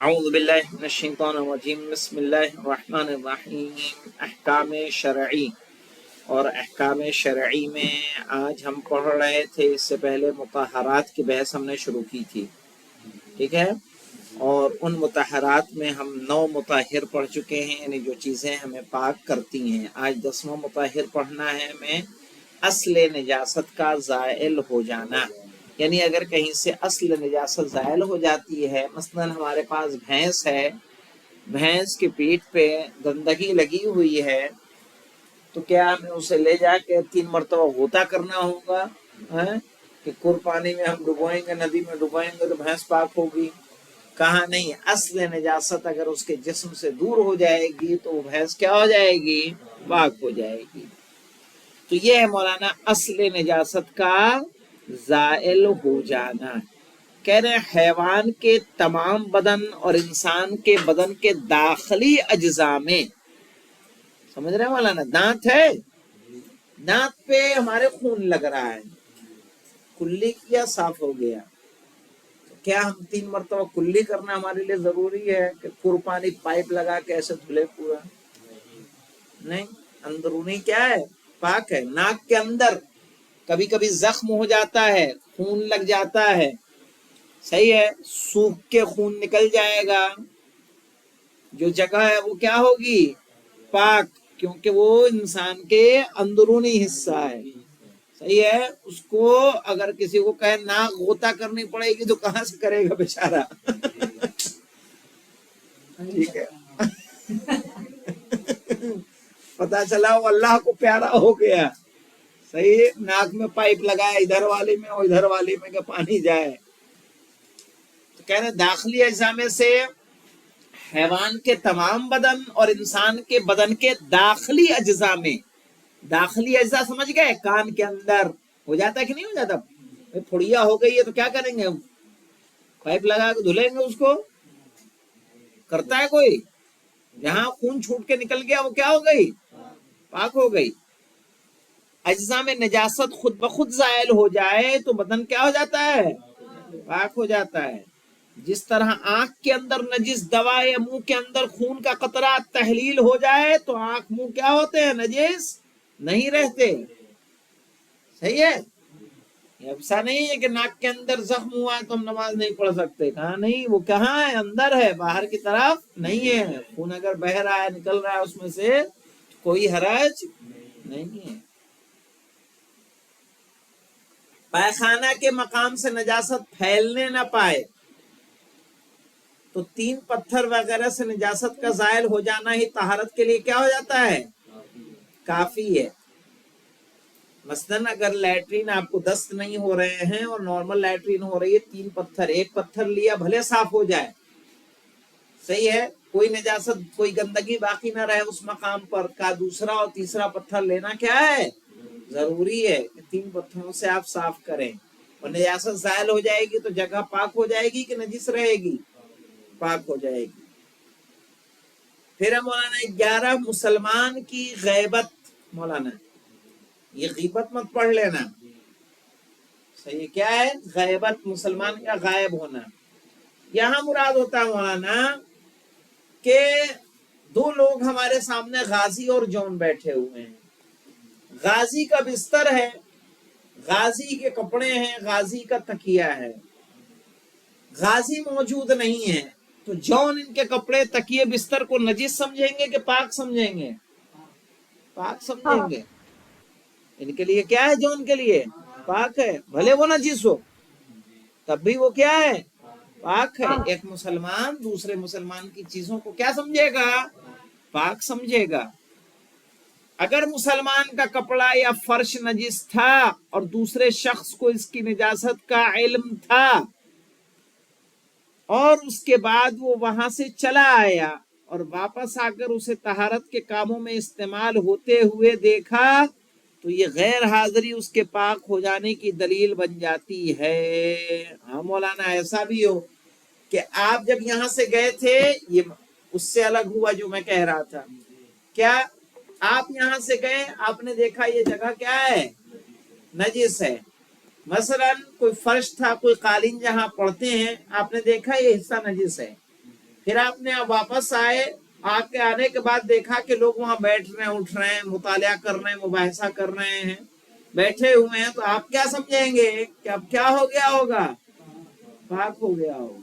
اعوذ باللہ من الشیطان الرجیم بسم اللہ الرحمن الرحیم۔ احکام شرعی اور احکام شرعی میں آج ہم پڑھ رہے تھے، اس سے پہلے مطہرات کی بحث ہم نے شروع کی تھی، ٹھیک ہے، اور ان مطہرات میں ہم 9 مطہر پڑھ چکے ہیں، یعنی جو چیزیں ہمیں پاک کرتی ہیں۔ آج 10واں مطہر پڑھنا ہے ہمیں، اصل نجاست کا زائل ہو جانا، یعنی اگر کہیں سے اصل نجاست زائل ہو جاتی ہے، مثلا ہمارے پاس بھینس ہے، بھینس کی پیٹھ پہ گندگی لگی ہوئی ہے، تو کیا ہمیں اسے لے جا کے 3 مرتبہ غوطہ کرنا ہوگا؟ کہ پانی میں ہم ڈبوئیں گے، ندی میں ڈبوئیں گے تو بھینس پاک ہوگی؟ کہا نہیں، اصل نجاست اگر اس کے جسم سے دور ہو جائے گی تو وہ بھینس کیا ہو جائے گی؟ پاک ہو جائے گی۔ تو یہ ہے مولانا اصل نجاست کا زائل ہو جانا۔ کہہ رہے ہیں حیوان کے تمام بدن اور انسان کے بدن کے داخلی اجزاء میں، سمجھ رہے ہیں مولانا؟ دانت ہے، دانت پہ ہمارے خون لگ رہا ہے، کلی کیا صاف ہو گیا، کیا ہم 3 مرتبہ کلی کرنا ہمارے لیے ضروری ہے کہ پانی پائپ لگا کے ایسے دھلے پورا؟ نہیں، اندرونی کیا ہے؟ پاک ہے۔ ناک کے اندر کبھی کبھی زخم ہو جاتا ہے، خون لگ جاتا ہے، صحیح ہے، سوکھ کے خون نکل جائے گا، جو جگہ ہے وہ کیا ہوگی؟ پاک، کیونکہ وہ انسان کے اندرونی حصہ ہے، صحیح ہے۔ اس کو اگر کسی کو کہے ناک غوطہ کرنی پڑے گی تو کہاں سے کرے گا بیچارہ؟ ٹھیک ہے، پتا چلا وہ اللہ کو پیارا ہو گیا، صحیح، ناک میں پائپ لگائے، ادھر والی میں اور ادھر والی میں کہ پانی جائے۔ تو کہہ رہے داخلی اجزاء میں سے حیوان کے تمام بدن اور انسان کے بدن کے داخلی اجزاء میں، داخلی اجزاء سمجھ گئے؟ کان کے اندر ہو جاتا ہے کہ نہیں ہو جاتا؟ پھڑیا ہو گئی ہے تو کیا کریں گے؟ پائپ لگا کے دھلیں گے اس کو؟ کرتا ہے کوئی؟ جہاں خون چھوٹ کے نکل گیا وہ کیا ہو گئی؟ پاک ہو گئی۔ اجزاء میں نجاست خود بخود زائل ہو جائے تو بدن کیا ہو جاتا ہے؟ پاک ہو جاتا ہے۔ جس طرح آنکھ کے اندر نجس دوا یا منہ کے اندر خون کا قطرہ تحلیل ہو جائے تو آنکھ منہ کیا ہوتے ہیں؟ نجس نہیں رہتے، صحیح ہے۔ ایسا نہیں ہے کہ ناک کے اندر زخم ہوا ہے تو ہم نماز نہیں پڑھ سکتے، کہاں نہیں، وہ کہاں ہے؟ اندر ہے، باہر کی طرف نہیں ہے۔ خون اگر بہ رہا ہے، نکل رہا ہے اس میں سے، کوئی حرج نہیں ہے۔ پائخانہ کے مقام سے نجاست پھیلنے نہ پائے تو 3 پتھر وغیرہ سے نجاست کا زائل ہو جانا ہی طہارت کے لیے کیا ہو جاتا ہے؟ کافی ہے۔ مثلاً اگر لیٹرین آپ کو دست نہیں ہو رہے ہیں اور نارمل لیٹرین ہو رہی ہے، 3 پتھر، ایک پتھر لیا بھلے صاف ہو جائے، صحیح ہے، کوئی نجاست کوئی گندگی باقی نہ رہے اس مقام پر، کا دوسرا اور تیسرا پتھر لینا کیا ہے؟ ضروری ہے کہ 3 پتھروں سے آپ صاف کریں، اور نجاست زائل ہو جائے گی تو جگہ پاک ہو جائے گی کہ نجس رہے گی؟ پاک ہو جائے گی۔ پھر مولانا 11 مسلمان کی غیبت، مولانا یہ غیبت مت پڑھ لینا، صحیح کیا ہے؟ غیبت، مسلمان کا غائب ہونا۔ یہاں مراد ہوتا ہے مولانا کہ 2 لوگ ہمارے سامنے غازی اور جون بیٹھے ہوئے ہیں، غازی کا بستر ہے، غازی کے کپڑے ہیں، غازی کا تکیہ ہے، غازی موجود نہیں ہے تو جون ان کے کپڑے تکیے بستر کو نجس سمجھیں گے کہ پاک سمجھیں گے؟ پاک سمجھیں گے۔ ان کے لیے کیا ہے؟ جون کے لیے پاک ہے، بھلے وہ نجس ہو تب بھی وہ کیا ہے؟ پاک ہے۔ ایک مسلمان دوسرے مسلمان کی چیزوں کو کیا سمجھے گا؟ پاک سمجھے گا۔ اگر مسلمان کا کپڑا یا فرش نجس تھا اور دوسرے شخص کو اس کی نجاست کا علم تھا اور اس کے بعد وہ وہاں سے چلا آیا اور واپس آ کر اسے طہارت کے کاموں میں استعمال ہوتے ہوئے دیکھا تو یہ غیر حاضری اس کے پاک ہو جانے کی دلیل بن جاتی ہے۔ ہاں مولانا، ایسا بھی ہو کہ آپ جب یہاں سے گئے تھے، یہ اس سے الگ ہوا جو میں کہہ رہا تھا، کیا آپ یہاں سے گئے، آپ نے دیکھا یہ جگہ کیا ہے؟ نجس ہے۔ مثلا کوئی فرش تھا، کوئی قالین جہاں پڑھتے ہیں، آپ نے دیکھا یہ حصہ نجس ہے، پھر آپ نے واپس آئے، آپ کے آنے کے بعد دیکھا کہ لوگ وہاں بیٹھ رہے ہیں، اٹھ رہے ہیں، مطالعہ کر رہے ہیں، مباحثہ کر رہے ہیں، بیٹھے ہوئے ہیں، تو آپ کیا سمجھیں گے کہ اب کیا ہو گیا ہوگا؟ پاک ہو گیا ہوگا۔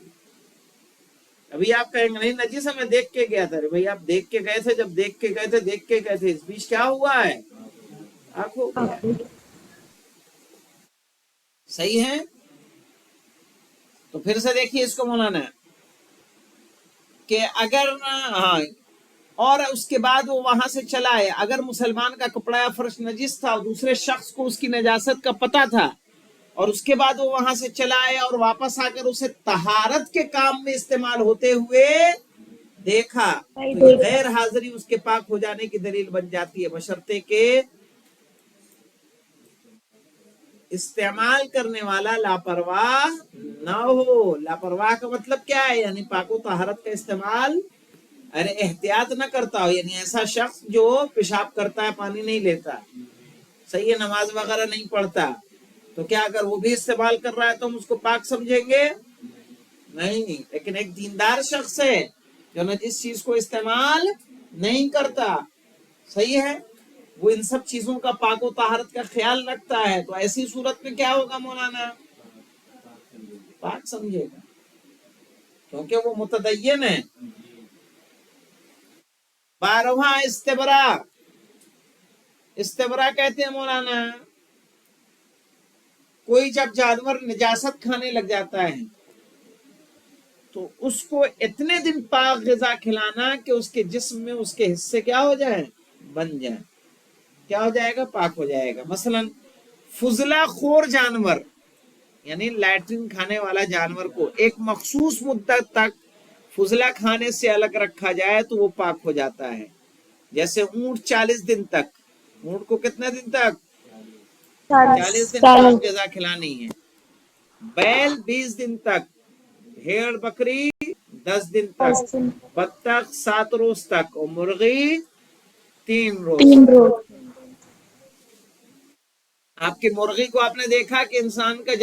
ابھی آپ کہیں گے نہیں نجیس ہے، میں دیکھ کے گیا تھا۔ ارے بھائی آپ دیکھ کے گئے تھے، جب دیکھ کے گئے تھے اس بیچ کیا ہوا ہے؟ پاک ہو گیا۔ صحیح ہے؟ تو پھر سے دیکھیے اس کو مولانا، کہ اگر ہاں، اور اس کے بعد وہ وہاں سے چلا ہے، اگر مسلمان کا کپڑا یا فرش نجس تھا اور دوسرے شخص کو اس کی نجاست کا پتہ تھا، اور اس کے بعد وہ وہاں سے چلا ہے اور واپس آ کر اسے طہارت کے کام میں استعمال ہوتے ہوئے دیکھا، تو یہ غیر حاضری اس کے پاک ہو جانے کی دلیل بن جاتی ہے، بشرطے کہ استعمال کرنے والا لاپرواہ نہ ہو۔ لاپرواہ کا مطلب کیا ہے؟ یعنی پاک و طہارت کا استعمال ارے احتیاط نہ کرتا ہو، یعنی ایسا شخص جو پیشاب کرتا ہے پانی نہیں لیتا، صحیح ہے، نماز وغیرہ نہیں پڑھتا، تو کیا اگر وہ بھی استعمال کر رہا ہے تو ہم اس کو پاک سمجھیں گے؟ نہیں، لیکن ایک دیندار شخص ہے جو نہ جس چیز کو استعمال نہیں کرتا، صحیح ہے، وہ ان سب چیزوں کا پاک و طہارت کا خیال رکھتا ہے، تو ایسی صورت میں کیا ہوگا مولانا؟ پاک سمجھے گا، کیونکہ وہ متدین ہے۔ 12واں استبرا، استبرا کہتے ہیں مولانا، کوئی جب جانور نجاست کھانے لگ جاتا ہے تو اس کو اتنے دن پاک غذا کھلانا کہ اس کے جسم میں اس کے حصے کیا ہو جائے؟ بن جائے۔ کیا ہو جائے گا؟ پاک ہو جائے گا۔ مثلا فضلہ خور جانور، یعنی لیٹرین کھانے والا جانور کو ایک مخصوص مدت تک فضلہ کھانے سے الگ رکھا جائے تو وہ پاک ہو جاتا ہے۔ جیسے اونٹ 40 دن تک، اونٹ کو کتنے دن تک؟ 40 دن پاک غذا کھلانی ہے۔ بیل 20 دن تک، بھیڑ بکری 10 دن تک، بطخ 7 روز تک، اور مرغی 3 روز تک۔ آپ کی مرغی کو آپ نے دیکھا کہ انسان کا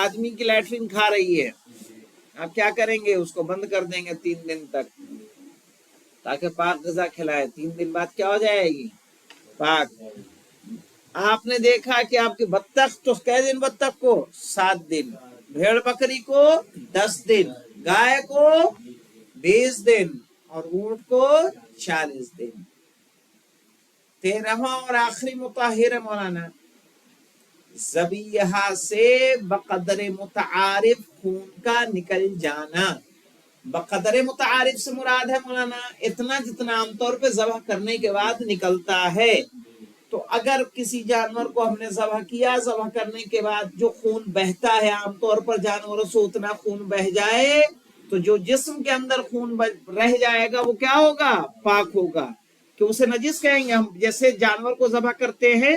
آدمی کی لیٹرین کھا رہی ہے، آپ کیا کریں گے؟ اس کو بند کر دیں گے 3 دن تک تاکہ پاک غذا کھلائے۔ 3 دن بعد کیا ہو جائے گی؟ پاک۔ آپ نے دیکھا کہ آپ کی بطخ تو کئے دن بطخ کو؟ 7 دن، بھیڑ بکری کو 10 دن، گائے کو 20 دن، اور اونٹ کو 40 دن۔ 13واں اور آخری مطہر ہے مولانا، ذبیحہ سے بقدر متعارف خون کا نکل جانا۔ بقدر متعارف سے مراد ہے مولانا اتنا جتنا عام طور پہ ذبح کرنے کے بعد نکلتا ہے۔ تو اگر کسی جانور کو ہم نے ذبح کیا، ذبح کرنے کے بعد جو خون بہتا ہے، عام طور پر جانوروں سے اتنا خون بہ جائے تو جو جسم کے اندر خون رہ جائے گا وہ کیا ہوگا؟ پاک ہوگا، کہ اسے نجس کہیں گے ہم۔ جیسے جانور کو ذبح کرتے ہیں،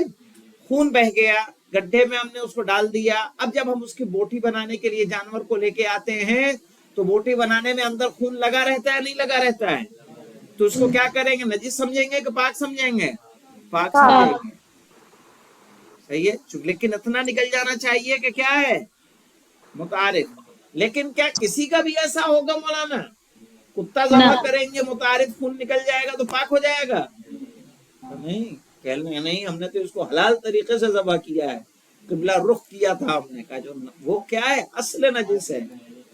خون بہ گیا، گڈھے میں ہم نے اس کو ڈال دیا، اب جب ہم اس کی بوٹی بنانے کے لیے جانور کو لے کے آتے ہیں تو بوٹی بنانے میں اندر خون لگا رہتا ہے نہیں لگا رہتا ہے؟ تو اس کو کیا کریں گے؟ نجس سمجھیں گے کہ پاک سمجھیں گے؟ پاک سمجھیں گے، صحیح ہے، لیکن اتنا نکل جانا چاہیے کہ کیا ہے؟ متعارف۔ لیکن کیا کسی کا بھی ایسا ہوگا مولانا؟ کتا ذبح کریں گے، متعارف خون نکل جائے گا تو پاک ہو جائے گا؟ نہیں، کہنے نہیں، ہم نے تو اس کو حلال طریقے سے ذبح کیا ہے، قبلہ رخ کیا تھا ہم نے کہا، جو وہ کیا ہے؟ اصل نجس ہے،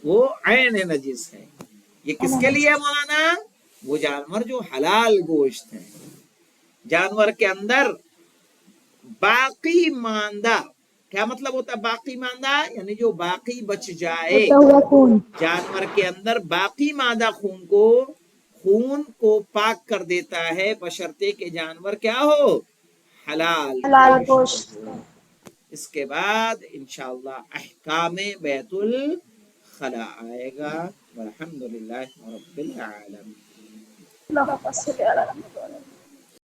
وہ عین نجس ہے۔ یہ کس کے لیے مولانا؟ وہ جانور جو حلال گوشت ہے، جانور کے اندر باقی ماندہ، کیا مطلب ہوتا ہے باقی ماندہ؟ یعنی جو باقی بچ جائے، جانور کے اندر باقی ماندہ خون کو پاک کر دیتا ہے، بشرطے کہ جانور کیا ہو؟ حلال گوشت ہو۔ اس کے بعد انشاءاللہ احکام بیت الخلا آئے گا۔ والحمدللہ رب العالمین۔